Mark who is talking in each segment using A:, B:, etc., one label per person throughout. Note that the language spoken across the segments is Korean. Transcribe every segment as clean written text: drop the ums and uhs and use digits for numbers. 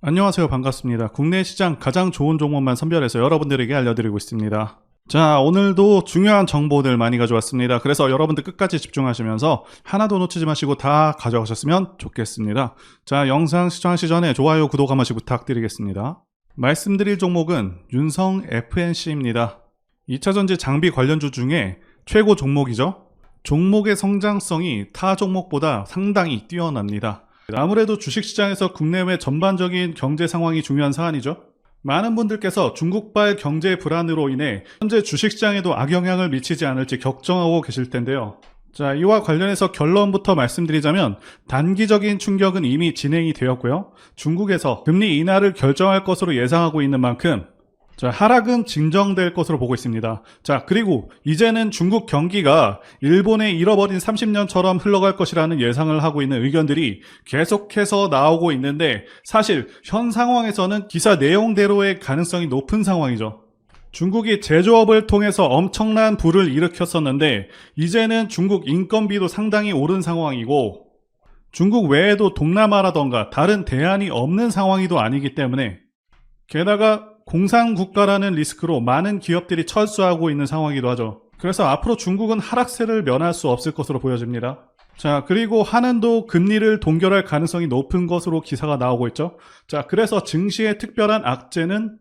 A: 안녕하세요. 반갑습니다. 국내 시장 가장 좋은 종목만 선별해서 여러분들에게 알려드리고 있습니다. 자, 오늘도 중요한 정보들 많이 가져왔습니다. 그래서 여러분들 끝까지 집중하시면서 하나도 놓치지 마시고 다 가져가셨으면 좋겠습니다. 자, 영상 시청하시기 전에 좋아요, 구독 한 번씩 부탁드리겠습니다. 말씀드릴 종목은 윤성 FNC입니다. 2차전지 장비 관련주 중에 최고 종목이죠. 종목의 성장성이 타 종목보다 상당히 뛰어납니다. 아무래도 주식시장에서 국내외 전반적인 경제 상황이 중요한 사안이죠. 많은 분들께서 중국발 경제 불안으로 인해 현재 주식시장에도 악영향을 미치지 않을지 걱정하고 계실 텐데요. 자, 이와 관련해서 결론부터 말씀드리자면 단기적인 충격은 이미 진행이 되었고요. 중국에서 금리 인하를 결정할 것으로 예상하고 있는 만큼 자, 하락은 진정될 것으로 보고 있습니다. 자, 그리고 이제는 중국 경기가 일본의 잃어버린 30년처럼 흘러갈 것이라는 예상을 하고 있는 의견들이 계속해서 나오고 있는데 사실 현 상황에서는 기사 내용대로의 가능성이 높은 상황이죠. 중국이 제조업을 통해서 엄청난 부를 일으켰었는데 이제는 중국 인건비도 상당히 오른 상황이고 중국 외에도 동남아라던가 다른 대안이 없는 상황이도 아니기 때문에 게다가 공산국가라는 리스크로 많은 기업들이 철수하고 있는 상황이기도 하죠. 그래서 앞으로 중국은 하락세를 면할 수 없을 것으로 보여집니다. 자, 그리고 한은도 금리를 동결할 가능성이 높은 것으로 기사가 나오고 있죠. 자, 그래서 증시의 특별한 악재는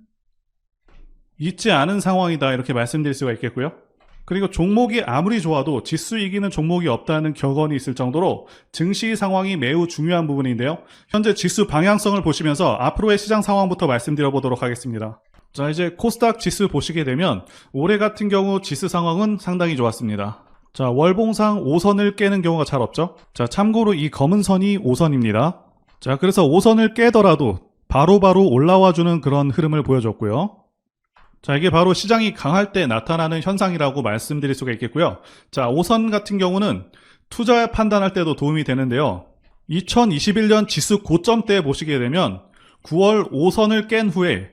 A: 있지 않은 상황이다 이렇게 말씀드릴 수가 있겠고요. 그리고 종목이 아무리 좋아도 지수 이기는 종목이 없다는 격언이 있을 정도로 증시 상황이 매우 중요한 부분인데요. 현재 지수 방향성을 보시면서 앞으로의 시장 상황부터 말씀드려 보도록 하겠습니다. 자, 이제 코스닥 지수 보시게 되면 올해 같은 경우 지수 상황은 상당히 좋았습니다. 자, 월봉상 5선을 깨는 경우가 잘 없죠. 자, 참고로 이 검은 선이 5선입니다. 자, 그래서 5선을 깨더라도 바로바로 올라와주는 그런 흐름을 보여줬고요. 자, 이게 바로 시장이 강할 때 나타나는 현상이라고 말씀드릴 수가 있겠고요. 자, 5선 같은 경우는 투자 판단할 때도 도움이 되는데요. 2021년 지수 고점 때 보시게 되면 9월 5선을 깬 후에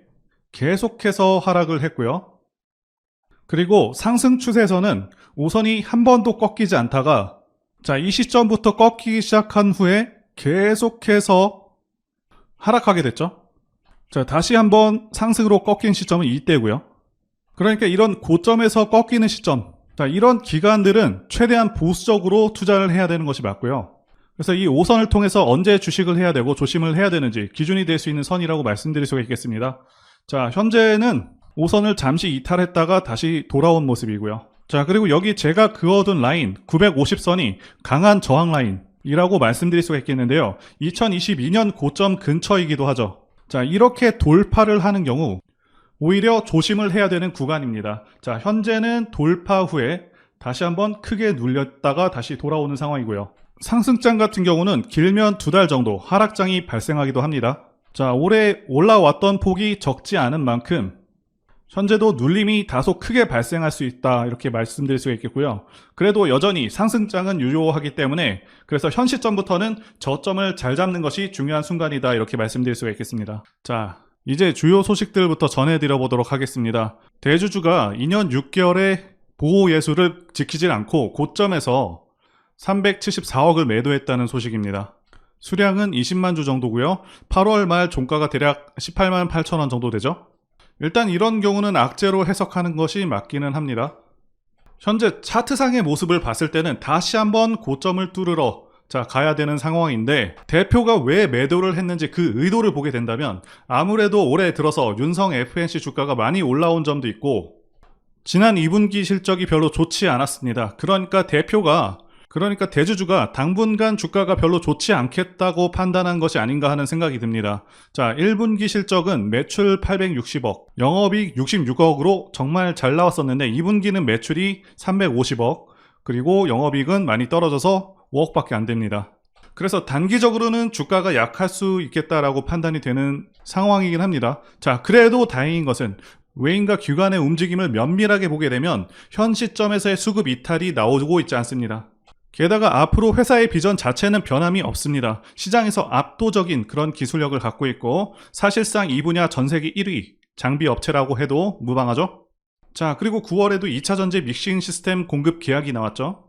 A: 계속해서 하락을 했고요. 그리고 상승 추세에서는 5선이 한 번도 꺾이지 않다가 자, 이 시점부터 꺾이기 시작한 후에 계속해서 하락하게 됐죠. 자, 다시 한번 상승으로 꺾인 시점은 이때고요. 그러니까 이런 고점에서 꺾이는 시점, 자, 이런 기간들은 최대한 보수적으로 투자를 해야 되는 것이 맞고요. 그래서 이 5선을 통해서 언제 주식을 해야 되고 조심을 해야 되는지 기준이 될 수 있는 선이라고 말씀드릴 수가 있겠습니다. 자, 현재는 5선을 잠시 이탈했다가 다시 돌아온 모습이고요. 자, 그리고 여기 제가 그어둔 라인 950선이 강한 저항 라인이라고 말씀드릴 수가 있겠는데요. 2022년 고점 근처이기도 하죠. 자, 이렇게 돌파를 하는 경우 오히려 조심을 해야 되는 구간입니다. 자, 현재는 돌파 후에 다시 한번 크게 눌렸다가 다시 돌아오는 상황이고요. 상승장 같은 경우는 길면 2달 정도 하락장이 발생하기도 합니다. 자, 올해 올라왔던 폭이 적지 않은 만큼 현재도 눌림이 다소 크게 발생할 수 있다 이렇게 말씀드릴 수가 있겠고요. 그래도 여전히 상승장은 유효하기 때문에 그래서 현 시점부터는 저점을 잘 잡는 것이 중요한 순간이다 이렇게 말씀드릴 수가 있겠습니다. 자, 이제 주요 소식들부터 전해드려 보도록 하겠습니다. 대주주가 2년 6개월의 보호 예수를 지키질 않고 고점에서 374억을 매도했다는 소식입니다. 수량은 20만 주 정도고요. 8월 말 종가가 대략 18만 8천 원 정도 되죠. 일단 이런 경우는 악재로 해석하는 것이 맞기는 합니다. 현재 차트상의 모습을 봤을 때는 다시 한번 고점을 뚫으러 가야 되는 상황인데 대표가 왜 매도를 했는지 그 의도를 보게 된다면 아무래도 올해 들어서 윤성 FNC 주가가 많이 올라온 점도 있고 지난 2분기 실적이 별로 좋지 않았습니다. 그러니까 대주주가 당분간 주가가 별로 좋지 않겠다고 판단한 것이 아닌가 하는 생각이 듭니다. 자, 1분기 실적은 매출 860억, 영업이익 66억으로 정말 잘 나왔었는데 2분기는 매출이 350억, 그리고 영업이익은 많이 떨어져서 5억밖에 안 됩니다. 그래서 단기적으로는 주가가 약할 수 있겠다라고 판단이 되는 상황이긴 합니다. 자, 그래도 다행인 것은 외인과 기관의 움직임을 면밀하게 보게 되면 현 시점에서의 수급 이탈이 나오고 있지 않습니다. 게다가 앞으로 회사의 비전 자체는 변함이 없습니다. 시장에서 압도적인 그런 기술력을 갖고 있고 사실상 이 분야 전세계 1위 장비 업체라고 해도 무방하죠. 자, 그리고 9월에도 2차전지 믹싱 시스템 공급 계약이 나왔죠.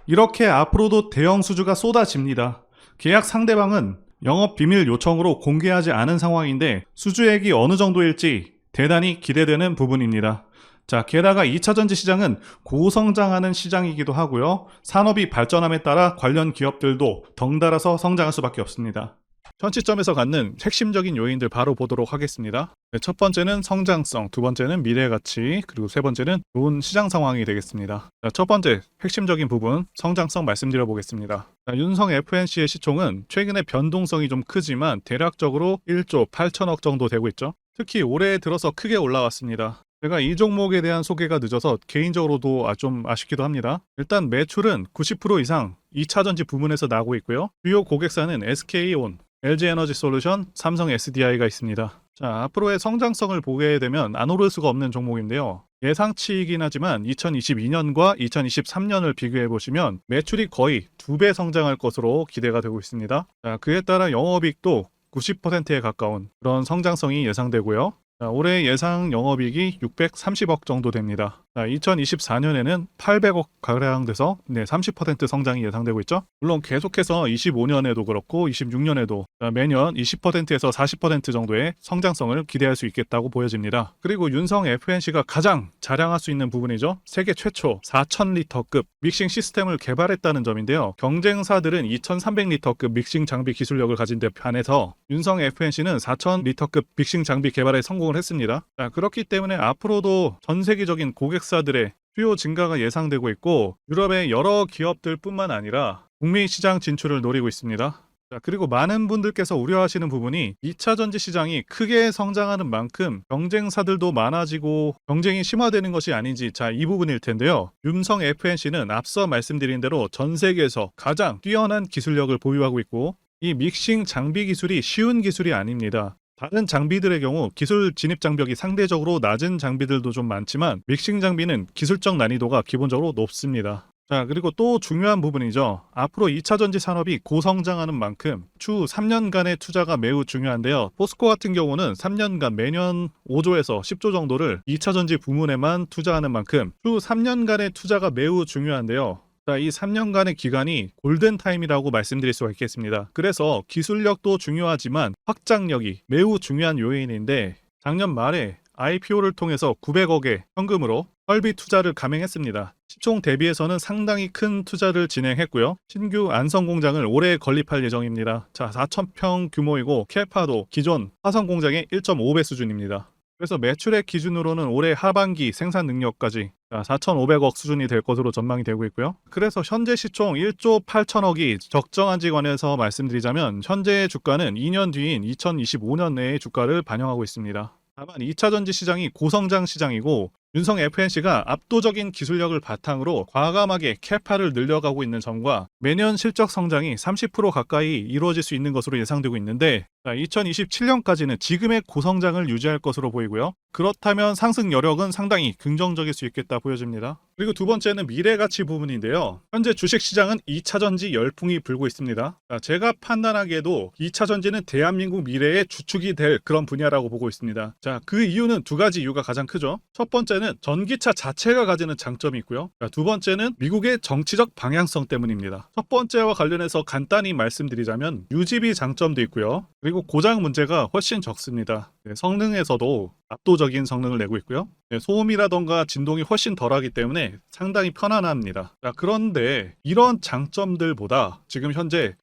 A: 이렇게 앞으로도 대형 수주가 쏟아집니다. 계약 상대방은 영업 비밀 요청으로 공개하지 않은 상황인데 수주액이 어느 정도일지 대단히 기대되는 부분입니다. 자, 게다가 2차전지 시장은 고성장하는 시장이기도 하고요. 산업이 발전함에 따라 관련 기업들도 덩달아서 성장할 수밖에 없습니다. 현 시점에서 갖는 핵심적인 요인들 바로 보도록 하겠습니다. 네, 첫 번째는 성장성, 두 번째는 미래 가치, 그리고 세 번째는 좋은 시장 상황이 되겠습니다. 자, 첫 번째 핵심적인 부분 성장성 말씀드려 보겠습니다. 자, 윤성 FNC의 시총은 최근에 변동성이 좀 크지만 대략적으로 1조 8천억 정도 되고 있죠. 특히 올해 들어서 크게 올라왔습니다. 제가 이 종목에 대한 소개가 늦어서 개인적으로도 좀 아쉽기도 합니다. 일단 매출은 90% 이상 2차전지 부문에서 나오고 있고요. 주요 고객사는 SK온, LG에너지솔루션, 삼성 SDI가 있습니다. 자, 앞으로의 성장성을 보게 되면 안 오를 수가 없는 종목인데요. 예상치이긴 하지만 2022년과 2023년을 비교해 보시면 매출이 거의 2배 성장할 것으로 기대가 되고 있습니다. 자, 그에 따라 영업이익도 90%에 가까운 그런 성장성이 예상되고요. 자, 올해 예상 영업이익이 630억 정도 됩니다. 자, 2024년에는 800억 가량 돼서 30% 성장이 예상되고 있죠. 물론 계속해서 25년에도 그렇고 26년에도 매년 20%에서 40% 정도의 성장성을 기대할 수 있겠다고 보여집니다. 그리고 윤성 FNC가 가장 자랑할 수 있는 부분이죠. 세계 최초 4000리터급 믹싱 시스템을 개발했다는 점인데요. 경쟁사들은 2300리터급 믹싱 장비 기술력을 가진 데 반해서 윤성 FNC는 4000리터급 믹싱 장비 개발에 성공을 했습니다. 자, 그렇기 때문에 앞으로도 전 세계적인 고객사들의 수요 증가가 예상되고 있고 유럽의 여러 기업들 뿐만 아니라 북미 시장 진출을 노리고 있습니다. 자, 그리고 많은 분들께서 우려하시는 부분이 2차 전지 시장이 크게 성장하는 만큼 경쟁사들도 많아지고 경쟁이 심화되는 것이 아닌지, 자, 이 부분일 텐데요. 윤성 FNC는 앞서 말씀드린 대로 전 세계에서 가장 뛰어난 기술력을 보유하고 있고 이 믹싱 장비 기술이 쉬운 기술이 아닙니다. 다른 장비들의 경우 기술 진입 장벽이 상대적으로 낮은 장비들도 좀 많지만 믹싱 장비는 기술적 난이도가 기본적으로 높습니다. 자, 그리고 또 중요한 부분이죠. 앞으로 2차 전지 산업이 고성장하는 만큼 추후 3년간의 투자가 매우 중요한데요. 포스코 같은 경우는 3년간 매년 5조에서 10조 정도를 2차 전지 부문에만 투자하는 만큼 추후 3년간의 투자가 매우 중요한데요. 자, 이 3년간의 기간이 골든타임이라고 말씀드릴 수가 있겠습니다. 그래서 기술력도 중요하지만 확장력이 매우 중요한 요인인데 작년 말에 IPO를 통해서 900억의 현금으로 설비 투자를 감행했습니다. 시총 대비해서는 상당히 큰 투자를 진행했고요. 신규 안성 공장을 올해 건립할 예정입니다. 자, 4,000평 규모이고 캐파도 기존 화성 공장의 1.5배 수준입니다. 그래서 매출액 기준으로는 올해 하반기 생산 능력까지 4,500억 수준이 될 것으로 전망이 되고 있고요. 그래서 현재 시총 1조 8천억이 적정한지 관해서 말씀드리자면 현재의 주가는 2년 뒤인 2025년 내의 주가를 반영하고 있습니다. 다만 2차 전지 시장이 고성장 시장이고 윤성 FNC가 압도적인 기술력을 바탕으로 과감하게 캐파를 늘려가고 있는 점과 매년 실적 성장이 30% 가까이 이루어질 수 있는 것으로 예상되고 있는데 2027년까지는 지금의 고성장을 유지할 것으로 보이고요. 그렇다면 상승 여력은 상당히 긍정적일 수 있겠다 보여집니다. 그리고 두 번째는 미래가치 부분인데요. 현재 주식시장은 2차전지 열풍이 불고 있습니다. 제가 판단하기에도 2차전지는 대한민국 미래의 주축이 될 그런 분야라고 보고 있습니다. 자, 그 이유는 두 가지 이유가 가장 크죠. 첫 번째는 전기차 자체가 가지는 장점이 있고요. 두 번째는 미국의 정치적 방향성 때문입니다. 첫 번째와 관련해서 간단히 말씀드리자면 유지비 장점도 있고요. 그리고 고장 문제가 훨씬 적습니다. 성능에서도 압도적인 성능을 내고 있고요. 소음이라던가 진동이 훨씬 덜하기 때문에 상당히 편안합니다. 자, 그런데 이런 장점들보다 지금 현재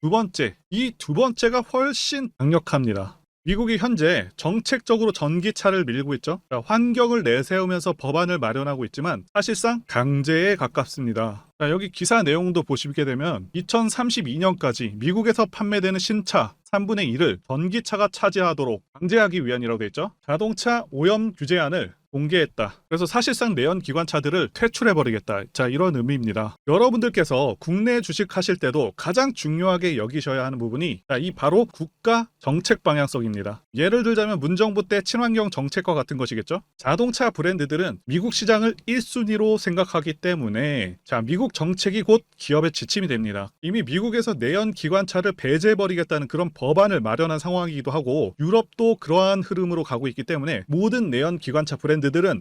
A: 이 두 번째가 훨씬 강력합니다. 미국이 현재 정책적으로 전기차를 밀고 있죠. 환경을 내세우면서 법안을 마련하고 있지만 사실상 강제에 가깝습니다. 자, 여기 기사 내용도 보시게 되면 2032년까지 미국에서 판매되는 신차 3분의 1을 전기차가 차지하도록 강제하기 위함이라고 되어 있죠. 자동차 오염 규제안을 공개했다. 그래서 사실상 내연 기관차들을 퇴출해버리겠다. 자, 이런 의미입니다. 여러분들께서 국내 주식하실 때도 가장 중요하게 여기셔야 하는 부분이 이 바로 국가 정책 방향성입니다. 예를 들자면 문정부 때 친환경 정책과 같은 것이겠죠. 자동차 브랜드들은 미국 시장을 1순위로 생각하기 때문에 미국 정책이 곧 기업의 지침이 됩니다. 이미 미국에서 내연 기관차를 배제해버리겠다는 그런 법안을 마련한 상황이기도 하고 유럽도 그러한 흐름으로 가고 있기 때문에 모든 내연 기관차 브랜드들은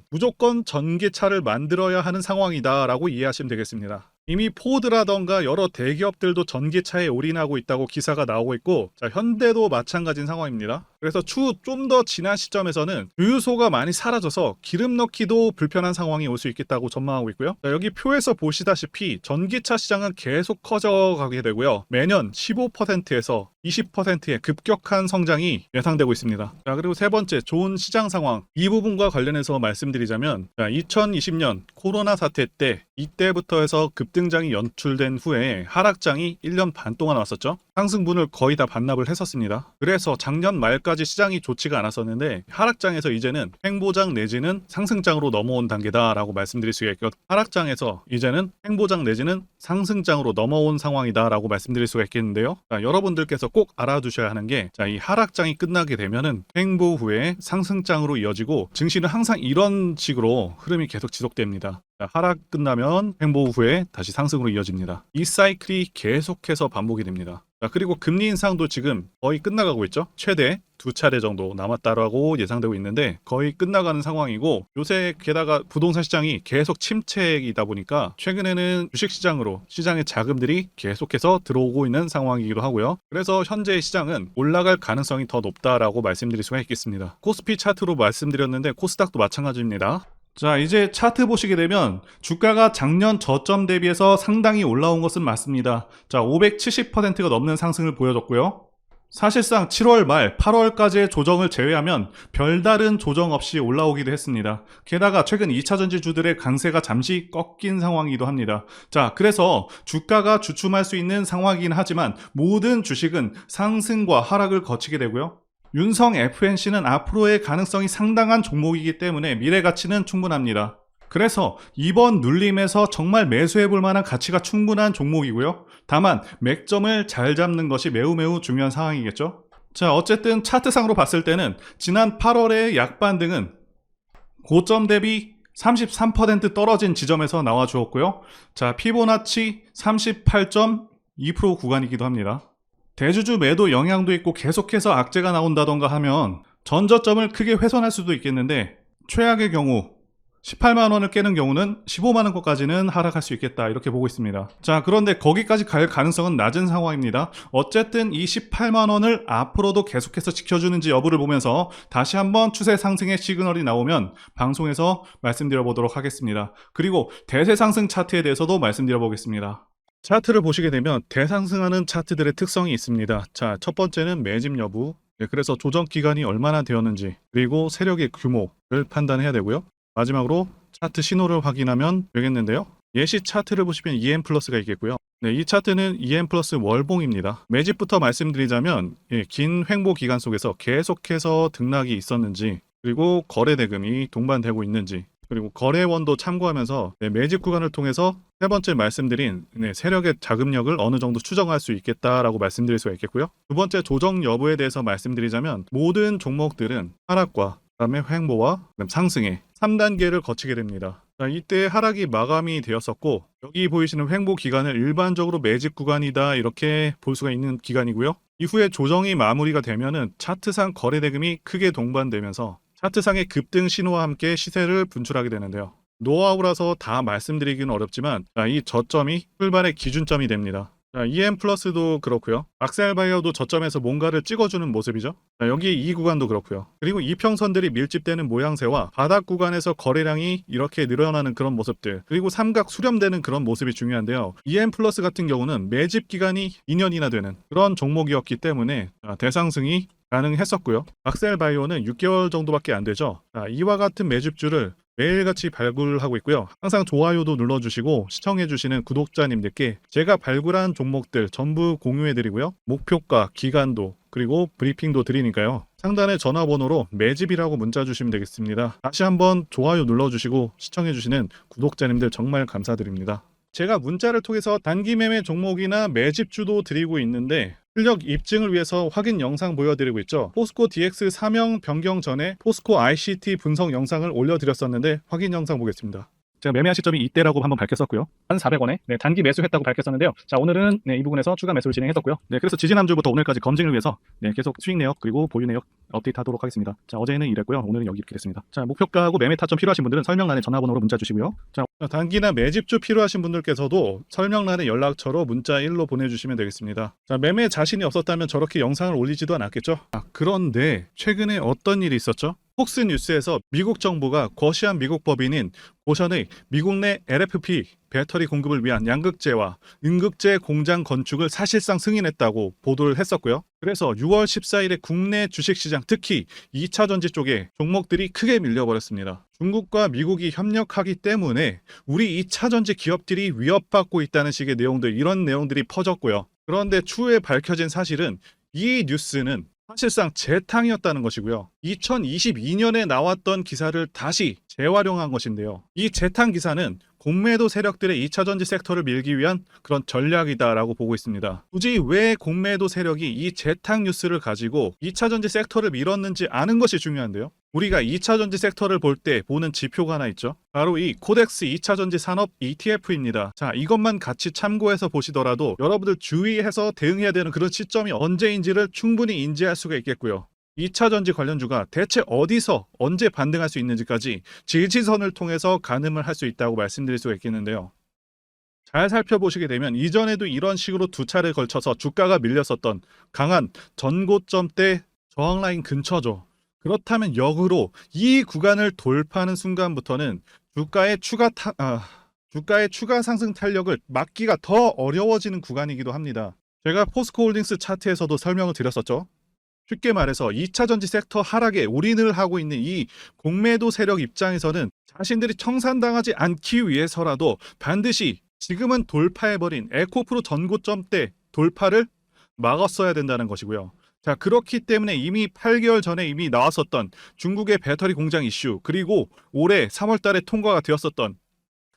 A: 무조건 전기차를 만들어야 하는 상황이다 라고 이해하시면 되겠습니다. 이미 포드라던가 여러 대기업들도 전기차에 올인하고 있다고 기사가 나오고 있고, 자, 현대도 마찬가지인 상황입니다. 그래서 추후 좀 더 지난 시점에서는 주유소가 많이 사라져서 기름 넣기도 불편한 상황이 올 수 있겠다고 전망하고 있고요. 자, 여기 표에서 보시다시피 전기차 시장은 계속 커져가게 되고요. 매년 15%에서 20%의 급격한 성장이 예상되고 있습니다. 자, 그리고 세 번째, 좋은 시장 상황. 이 부분과 관련해서 말씀드리자면, 자, 2020년 코로나 사태 때 이때부터 해서 급등장이 연출된 후에 하락장이 1년 반 동안 왔었죠. 상승분을 거의 다 반납을 했었습니다. 그래서 작년 말까지 시장이 좋지가 않았었는데 하락장에서 이제는 횡보장 내지는 상승장으로 넘어온 단계다라고 말씀드릴 수가 있고, 하락장에서 이제는 횡보장 내지는 상승장으로 넘어온 상황이다라고 말씀드릴 수가 있겠는데요. 자, 여러분들께서 꼭 알아두셔야 하는 게, 자, 이 하락장이 끝나게 되면은 횡보 후에 상승장으로 이어지고 증시는 항상 이런 식으로 흐름이 계속 지속됩니다. 자, 하락 끝나면 횡보 후에 다시 상승으로 이어집니다. 이 사이클이 계속해서 반복이 됩니다. 자, 그리고 금리 인상도 지금 거의 끝나가고 있죠. 최대 2차례 정도 남았다라고 예상되고 있는데 거의 끝나가는 상황이고, 요새 게다가 부동산 시장이 계속 침체이다 보니까 최근에는 주식시장으로 시장의 자금들이 계속해서 들어오고 있는 상황이기도 하고요. 그래서 현재의 시장은 올라갈 가능성이 더 높다라고 말씀드릴 수가 있겠습니다. 코스피 차트로 말씀드렸는데 코스닥도 마찬가지입니다. 자, 이제 차트 보시게 되면 주가가 작년 저점 대비해서 상당히 올라온 것은 맞습니다. 자, 570%가 넘는 상승을 보여줬고요. 사실상 7월 말 8월까지의 조정을 제외하면 별다른 조정 없이 올라오기도 했습니다. 게다가 최근 2차전지주들의 강세가 잠시 꺾인 상황이기도 합니다. 자, 그래서 주가가 주춤할 수 있는 상황이긴 하지만 모든 주식은 상승과 하락을 거치게 되고요. 윤성 FNC는 앞으로의 가능성이 상당한 종목이기 때문에 미래 가치는 충분합니다. 그래서 이번 눌림에서 정말 매수해볼 만한 가치가 충분한 종목이고요. 다만 맥점을 잘 잡는 것이 매우 중요한 상황이겠죠. 자, 어쨌든 차트상으로 봤을 때는 지난 8월의 약반등은 고점 대비 33% 떨어진 지점에서 나와 주었고요. 자, 피보나치 38.2% 구간이기도 합니다. 대주주 매도 영향도 있고 계속해서 악재가 나온다던가 하면 전저점을 크게 훼손할 수도 있겠는데, 최악의 경우 18만 원을 깨는 경우는 15만 원까지는 하락할 수 있겠다, 이렇게 보고 있습니다. 자, 그런데 거기까지 갈 가능성은 낮은 상황입니다. 어쨌든 이 18만 원을 앞으로도 계속해서 지켜주는지 여부를 보면서 다시 한번 추세 상승의 시그널이 나오면 방송에서 말씀드려 보도록 하겠습니다. 그리고 대세 상승 차트에 대해서도 말씀드려 보겠습니다. 차트를 보시게 되면 대상승하는 차트들의 특성이 있습니다. 자, 첫 번째는 매집 여부, 그래서 조정 기간이 얼마나 되었는지, 그리고 세력의 규모를 판단해야 되고요. 마지막으로 차트 신호를 확인하면 되겠는데요. 예시 차트를 보시면 EM 플러스가 있겠고요. 네, 이 차트는 EM 플러스 월봉입니다. 매집부터 말씀드리자면 긴 횡보 기간 속에서 계속해서 등락이 있었는지, 그리고 거래 대금이 동반되고 있는지, 그리고 거래원도 참고하면서 매집 구간을 통해서 세 번째 말씀드린 세력의 자금력을 어느 정도 추정할 수 있겠다라고 말씀드릴 수가 있겠고요. 두 번째, 조정 여부에 대해서 말씀드리자면 모든 종목들은 하락과 그다음에 횡보와 상승의 3단계를 거치게 됩니다. 자, 이때 하락이 마감이 되었었고, 여기 보이시는 횡보 기간을 일반적으로 매집 구간이다, 이렇게 볼 수가 있는 기간이고요. 이후에 조정이 마무리가 되면은 차트상 거래 대금이 크게 동반되면서 차트상의 급등 신호와 함께 시세를 분출하게 되는데요. 노하우라서 다 말씀드리기는 어렵지만, 이 저점이 출발의 기준점이 됩니다. EM 플러스도 그렇고요. 악셀바이어도 저점에서 뭔가를 찍어주는 모습이죠. 여기 이 구간도 그렇고요. 그리고 이평선들이 밀집되는 모양새와 바닥 구간에서 거래량이 이렇게 늘어나는 그런 모습들, 그리고 삼각 수렴되는 그런 모습이 중요한데요. EM 플러스 같은 경우는 매집 기간이 2년이나 되는 그런 종목이었기 때문에 대상승이 가능했었고요. 악셀바이오는 6개월 정도밖에 안 되죠. 이와 같은 매집주를 매일같이 발굴하고 있고요. 항상 좋아요도 눌러주시고 시청해주시는 구독자님들께 제가 발굴한 종목들 전부 공유해드리고요. 목표가, 기간도, 그리고 브리핑도 드리니까요. 상단의 전화번호로 매집이라고 문자 주시면 되겠습니다. 다시 한번 좋아요 눌러주시고 시청해주시는 구독자님들 정말 감사드립니다. 제가 문자를 통해서 단기 매매 종목이나 매집주도 드리고 있는데 실력 입증을 위해서 확인 영상 보여드리고 있죠. 포스코 DX 사명 변경 전에 포스코 ICT 분석 영상을 올려드렸었는데 확인 영상 보겠습니다. 제가 매매한 시점이 이때라고 한번 밝혔었고요. 1,400원에 단기 매수했다고 밝혔었는데요. 자, 오늘은 이 부분에서 추가 매수를 진행했었고요. 그래서 지지난주부터 오늘까지 검증을 위해서 계속 수익 내역 그리고 보유 내역 업데이트하도록 하겠습니다. 자, 어제는 이랬고요. 오늘은 여기 이렇게 됐습니다. 자, 목표가하고 매매 타점 필요하신 분들은 설명란에 전화번호로 문자 주시고요. 자, 자, 단기나 매집주 필요하신 분들께서도 설명란에 연락처로 문자 1로 보내주시면 되겠습니다. 자, 매매 자신이 없었다면 저렇게 영상을 올리지도 않았겠죠? 그런데 최근에 어떤 일이 있었죠? 폭스뉴스에서 미국 정부가 거시한 미국 법인인 고션의 미국 내 LFP 배터리 공급을 위한 양극재와 음극재 공장 건축을 사실상 승인했다고 보도를 했었고요. 그래서 6월 14일에 국내 주식시장, 특히 2차전지 쪽에 종목들이 크게 밀려버렸습니다. 중국과 미국이 협력하기 때문에 우리 2차전지 기업들이 위협받고 있다는 식의 내용들, 이런 내용들이 퍼졌고요. 그런데 추후에 밝혀진 사실은 이 뉴스는 사실상 재탕이었다는 것이고요. 2022년에 나왔던 기사를 다시 재활용한 것인데요. 이 재탕 기사는 공매도 세력들의 2차전지 섹터를 밀기 위한 그런 전략이다라고 보고 있습니다. 굳이 왜 공매도 세력이 이 재탕 뉴스를 가지고 2차전지 섹터를 밀었는지 아는 것이 중요한데요. 우리가 2차전지 섹터를 볼 때 보는 지표가 하나 있죠. 바로 이 코덱스 2차전지 산업 ETF입니다. 자, 이것만 같이 참고해서 보시더라도 여러분들 주의해서 대응해야 되는 그런 시점이 언제인지를 충분히 인지할 수가 있겠고요. 2차전지 관련주가 대체 어디서 언제 반등할 수 있는지까지 지지선을 통해서 가늠을 할 수 있다고 말씀드릴 수가 있겠는데요. 잘 살펴보시게 되면 이전에도 이런 식으로 두 차례 걸쳐서 주가가 밀렸었던 강한 전고점대 저항라인 근처죠. 그렇다면 역으로 이 구간을 돌파하는 순간부터는 주가의 추가 상승 탄력을 막기가 더 어려워지는 구간이기도 합니다. 제가 포스코홀딩스 차트에서도 설명을 드렸었죠. 쉽게 말해서 2차전지 섹터 하락에 올인을 하고 있는 이 공매도 세력 입장에서는 자신들이 청산당하지 않기 위해서라도 반드시 지금은 돌파해버린 에코프로 전고점대 돌파를 막았어야 된다는 것이고요. 자, 그렇기 때문에 이미 8개월 전에 이미 나왔었던 중국의 배터리 공장 이슈, 그리고 올해 3월 달에 통과가 되었었던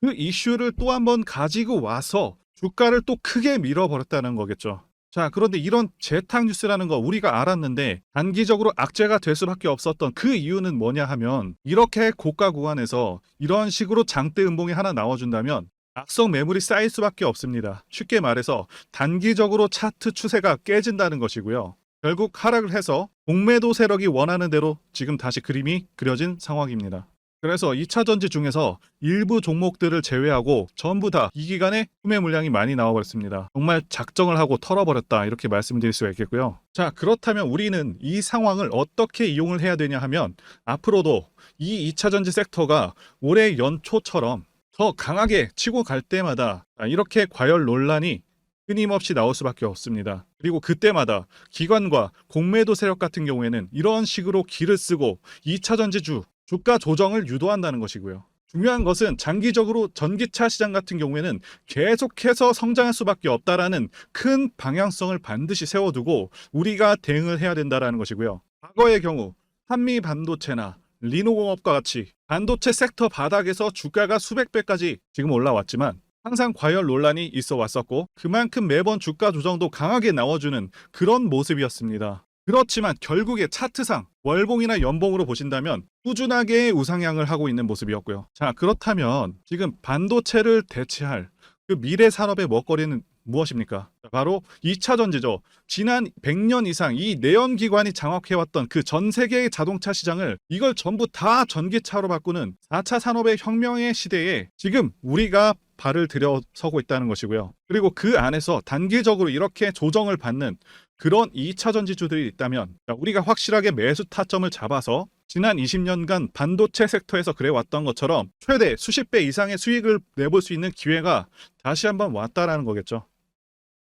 A: 그 이슈를 또 한 번 가지고 와서 주가를 또 크게 밀어버렸다는 거겠죠. 자, 그런데 이런 재탕 뉴스라는 거 우리가 알았는데 단기적으로 악재가 될 수밖에 없었던 그 이유는 뭐냐 하면, 이렇게 고가 구간에서 이런 식으로 장대 음봉이 하나 나와준다면 악성 매물이 쌓일 수밖에 없습니다. 쉽게 말해서 단기적으로 차트 추세가 깨진다는 것이고요. 결국 하락을 해서 공매도 세력이 원하는 대로 지금 다시 그림이 그려진 상황입니다. 그래서 2차전지 중에서 일부 종목들을 제외하고 전부 다 이 기간에 구매 물량이 많이 나와버렸습니다. 정말 작정을 하고 털어버렸다, 이렇게 말씀드릴 수가 있겠고요. 자, 그렇다면 우리는 이 상황을 어떻게 이용을 해야 되냐 하면, 앞으로도 이 2차전지 섹터가 올해 연초처럼 더 강하게 치고 갈 때마다 이렇게 과열 논란이 끊임없이 나올 수밖에 없습니다. 그리고 그때마다 기관과 공매도 세력 같은 경우에는 이런 식으로 기를 쓰고 2차전지주 주가 조정을 유도한다는 것이고요. 중요한 것은 장기적으로 전기차 시장 같은 경우에는 계속해서 성장할 수밖에 없다라는 큰 방향성을 반드시 세워두고 우리가 대응을 해야 된다는 것이고요. 과거의 경우 한미 반도체나 리노공업과 같이 반도체 섹터 바닥에서 주가가 수백 배까지 지금 올라왔지만 항상 과열 논란이 있어 왔었고, 그만큼 매번 주가 조정도 강하게 나와주는 그런 모습이었습니다. 그렇지만 결국에 차트상 월봉이나 연봉으로 보신다면 꾸준하게 우상향을 하고 있는 모습이었고요. 자, 그렇다면 지금 반도체를 대체할 그 미래 산업의 먹거리는 무엇입니까? 바로 2차전지죠. 지난 100년 이상 이 내연기관이 장악해왔던 그 전 세계의 자동차 시장을 이걸 전부 다 전기차로 바꾸는 4차 산업의 혁명의 시대에 지금 우리가 발을 들여서고 있다는 것이고요. 그리고 그 안에서 단기적으로 이렇게 조정을 받는 그런 2차전지주들이 있다면 우리가 확실하게 매수 타점을 잡아서 지난 20년간 반도체 섹터에서 그래왔던 것처럼 최대 수십 배 이상의 수익을 내볼 수 있는 기회가 다시 한번 왔다라는 거겠죠.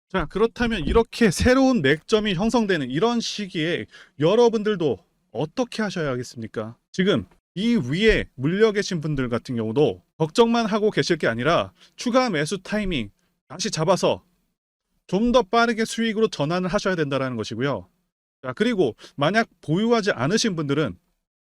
A: 자, 그렇다면 이렇게 새로운 맥점이 형성되는 이런 시기에 여러분들도 어떻게 하셔야겠습니까? 지금 이 위에 물려 계신 분들 같은 경우도 걱정만 하고 계실 게 아니라 추가 매수 타이밍 다시 잡아서 좀 더 빠르게 수익으로 전환을 하셔야 된다는 것이고요. 자, 그리고 만약 보유하지 않으신 분들은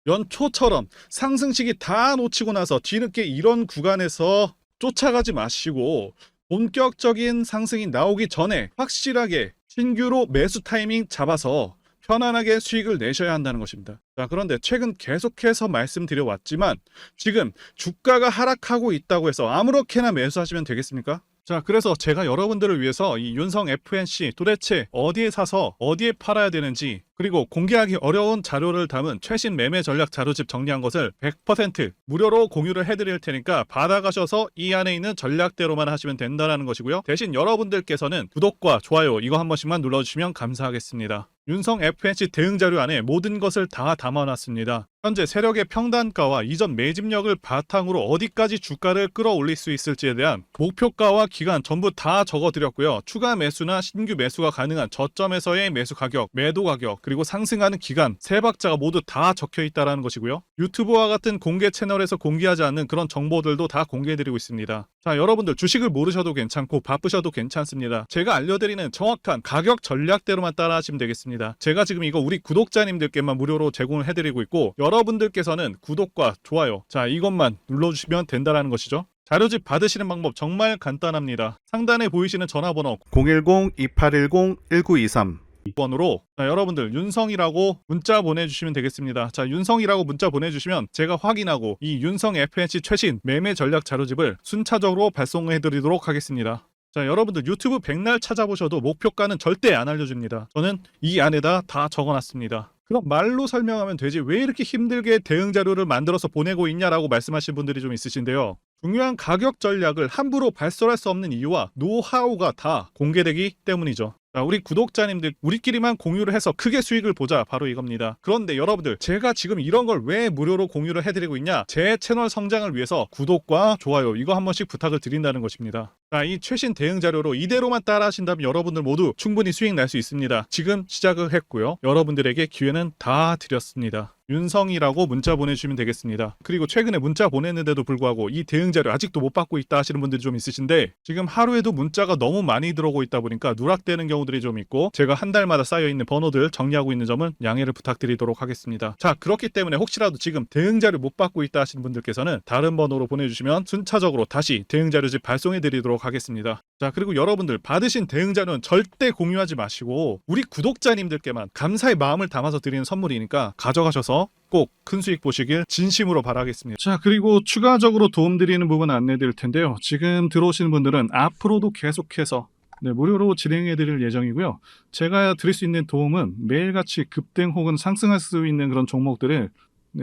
A: 연초처럼 상승 시기 다 놓치고 나서 뒤늦게 이런 구간에서 쫓아가지 마시고 본격적인 상승이 나오기 전에 확실하게 신규로 매수 타이밍 잡아서 편안하게 수익을 내셔야 한다는 것입니다. 자, 그런데 최근 계속해서 말씀드려왔지만 지금 주가가 하락하고 있다고 해서 아무렇게나 매수하시면 되겠습니까? 자, 그래서 제가 여러분들을 위해서 이 윤성 FNC 도대체 어디에 사서 어디에 팔아야 되는지, 그리고 공개하기 어려운 자료를 담은 최신 매매 전략 자료집 정리한 것을 100% 무료로 공유를 해드릴 테니까 받아가셔서 이 안에 있는 전략대로만 하시면 된다는 것이고요. 대신 여러분들께서는 구독과 좋아요 이거 한 번씩만 눌러주시면 감사하겠습니다. 윤성 FNC 대응 자료 안에 모든 것을 다 담아놨습니다. 현재 세력의 평단가와 이전 매집력을 바탕으로 어디까지 주가를 끌어올릴 수 있을지에 대한 목표가와 기간 전부 다 적어드렸고요. 추가 매수나 신규 매수가 가능한 저점에서의 매수 가격, 매도 가격, 그리고 상승하는 기간, 세 박자가 모두 다 적혀 있다는 것이고요. 유튜브와 같은 공개 채널에서 공개하지 않는 그런 정보들도 다 공개해드리고 있습니다. 자, 여러분들 주식을 모르셔도 괜찮고 바쁘셔도 괜찮습니다. 제가 알려드리는 정확한 가격 전략대로만 따라하시면 되겠습니다. 제가 지금 이거 우리 구독자님들께만 무료로 제공을 해드리고 있고, 여러분들께서는 구독과 좋아요, 자 이것만 눌러주시면 된다는 것이죠. 자료집 받으시는 방법 정말 간단합니다. 상단에 보이시는 전화번호
B: 010-2810-1923
A: 번으로 여러분들 윤성이라고 문자 보내주시면 되겠습니다. 자, 윤성이라고 문자 보내주시면 제가 확인하고 이 윤성 FNC 최신 매매 전략 자료집을 순차적으로 발송해드리도록 하겠습니다. 자, 여러분들 유튜브 백날 찾아보셔도 목표가는 절대 안 알려줍니다. 저는 이 안에다 다 적어놨습니다. 그럼 말로 설명하면 되지 왜 이렇게 힘들게 대응 자료를 만들어서 보내고 있냐라고 말씀하신 분들이 좀 있으신데요. 중요한 가격 전략을 함부로 발설할 수 없는 이유와 노하우가 다 공개되기 때문이죠. 자, 우리 구독자님들 우리끼리만 공유를 해서 크게 수익을 보자, 바로 이겁니다. 그런데 여러분들, 제가 지금 이런 걸 왜 무료로 공유를 해드리고 있냐? 제 채널 성장을 위해서 구독과 좋아요 이거 한 번씩 부탁을 드린다는 것입니다. 자, 이 최신 대응 자료로 이대로만 따라 하신다면 여러분들 모두 충분히 수익 날 수 있습니다. 지금 시작을 했고요. 여러분들에게 기회는 다 드렸습니다. 윤성이라고 문자 보내주시면 되겠습니다. 그리고 최근에 문자 보냈는데도 불구하고 이 대응 자료 아직도 못 받고 있다 하시는 분들이 좀 있으신데, 지금 하루에도 문자가 너무 많이 들어오고 있다 보니까 누락되는 경우들이 좀 있고, 제가 한 달마다 쌓여있는 번호들 정리하고 있는 점은 양해를 부탁드리도록 하겠습니다. 자, 그렇기 때문에 혹시라도 지금 대응 자료 못 받고 있다 하시는 분들께서는 다른 번호로 보내주시면 순차적으로 다시 대응 자료집 발송해 드리도록 하겠습니다. 자, 그리고 여러분들 받으신 대응 자료는 절대 공유하지 마시고 우리 구독자님들께만 감사의 마음을 담아서 드리는 선물이니까 가져가셔서 꼭 큰 수익 보시길 진심으로 바라겠습니다. 자, 그리고 추가적으로 도움드리는 부분 안내 드릴 텐데요. 지금 들어오시는 분들은 앞으로도 계속해서 무료로 진행해 드릴 예정이고요. 제가 드릴 수 있는 도움은 매일같이 급등 혹은 상승할 수 있는 그런 종목들을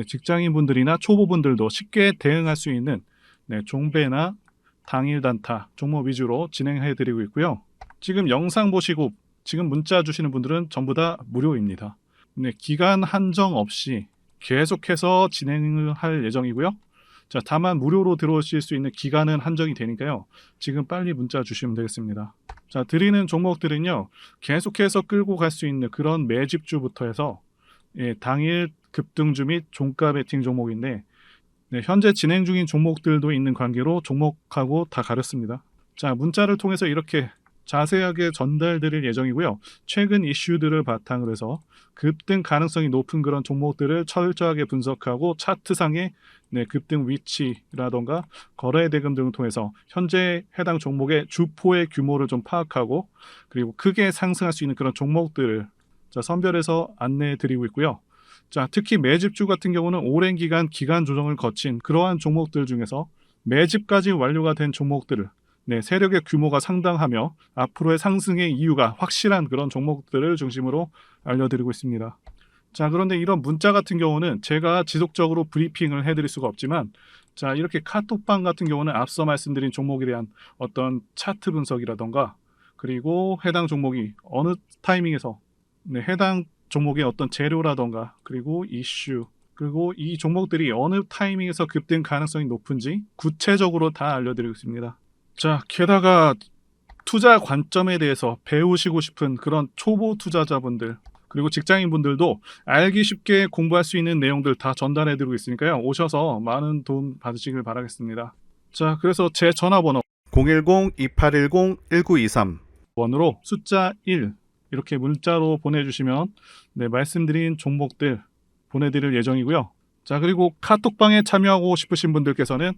A: 직장인분들이나 초보분들도 쉽게 대응할 수 있는 종배나 당일 단타 종목 위주로 진행해 드리고 있고요. 지금 영상 보시고 지금 문자 주시는 분들은 전부 다 무료입니다. 기간 한정 없이 계속해서 진행을 할 예정이고요. 자, 다만 무료로 들어오실 수 있는 기간은 한정이 되니까요. 지금 빨리 문자 주시면 되겠습니다. 자, 드리는 종목들은요, 계속해서 끌고 갈 수 있는 그런 매집주부터 해서 당일 급등주 및 종가 베팅 종목인데, 현재 진행 중인 종목들도 있는 관계로 종목하고 다 가렸습니다. 자, 문자를 통해서 이렇게 자세하게 전달드릴 예정이고요. 최근 이슈들을 바탕으로 해서 급등 가능성이 높은 그런 종목들을 철저하게 분석하고 차트상의 급등 위치라던가 거래 대금 등을 통해서 현재 해당 종목의 주포의 규모를 좀 파악하고, 그리고 크게 상승할 수 있는 그런 종목들을 선별해서 안내해 드리고 있고요. 자, 특히 매집주 같은 경우는 오랜 기간 조정을 거친 그러한 종목들 중에서 매집까지 완료가 된 종목들을 세력의 규모가 상당하며 앞으로의 상승의 이유가 확실한 그런 종목들을 중심으로 알려드리고 있습니다. 자, 그런데 이런 문자 같은 경우는 제가 지속적으로 브리핑을 해드릴 수가 없지만, 자, 이렇게 카톡방 같은 경우는 앞서 말씀드린 종목에 대한 어떤 차트 분석이라던가, 그리고 해당 종목이 어느 타이밍에서 해당 종목의 어떤 재료라던가, 그리고 이슈, 그리고 이 종목들이 어느 타이밍에서 급등 가능성이 높은지 구체적으로 다 알려드리고 있습니다. 자, 게다가 투자 관점에 대해서 배우시고 싶은 그런 초보 투자자분들, 그리고 직장인분들도 알기 쉽게 공부할 수 있는 내용들 다 전달해드리고 있으니까요. 오셔서 많은 도움 받으시길 바라겠습니다. 자, 그래서 제 전화번호
B: 010-2810-1923
A: 번으로 숫자 1 이렇게 문자로 보내주시면 말씀드린 종목들 보내드릴 예정이고요. 자, 그리고 카톡방에 참여하고 싶으신 분들께서는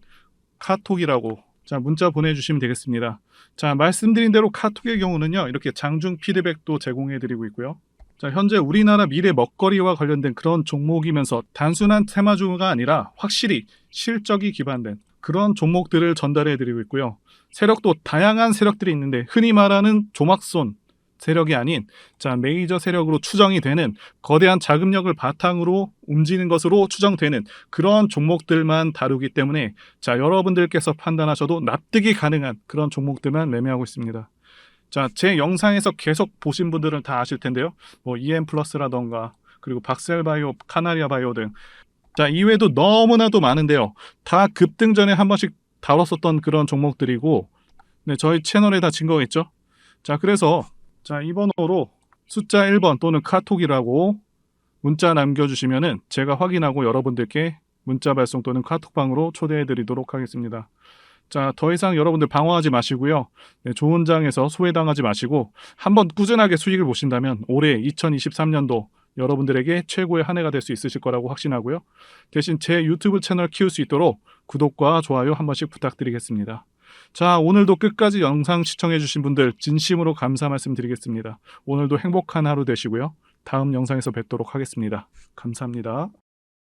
A: 카톡이라고 문자 보내주시면 되겠습니다. 자, 말씀드린 대로 카톡의 경우는요, 이렇게 장중 피드백도 제공해드리고 있고요. 자, 현재 우리나라 미래 먹거리와 관련된 그런 종목이면서 단순한 테마주가 아니라 확실히 실적이 기반된 그런 종목들을 전달해 드리고 있고요. 세력도 다양한 세력들이 있는데 흔히 말하는 조막손 세력이 아닌 메이저 세력으로 추정이 되는 거대한 자금력을 바탕으로 움직이는 것으로 추정되는 그런 종목들만 다루기 때문에 여러분들께서 판단하셔도 납득이 가능한 그런 종목들만 매매하고 있습니다. 제 영상에서 계속 보신 분들은 다 아실 텐데요. EM플러스라던가 그리고 박셀바이오, 카나리아바이오 등 이외에도 너무나도 많은데요. 다 급등 전에 한 번씩 다뤘었던 그런 종목들이고 저희 채널에 다 증거가 있죠. 그래서 이 번호로 숫자 1번 또는 카톡이라고 문자 남겨주시면은 제가 확인하고 여러분들께 문자 발송 또는 카톡방으로 초대해 드리도록 하겠습니다. 더 이상 여러분들 방어하지 마시고요. 좋은 장에서 소외당하지 마시고 한번 꾸준하게 수익을 보신다면 올해 2023년도 여러분들에게 최고의 한 해가 될 수 있으실 거라고 확신하고요. 대신 제 유튜브 채널 키울 수 있도록 구독과 좋아요 한 번씩 부탁드리겠습니다. 오늘도 끝까지 영상 시청해주신 분들 진심으로 감사 말씀드리겠습니다. 오늘도 행복한 하루 되시고요. 다음 영상에서 뵙도록 하겠습니다. 감사합니다.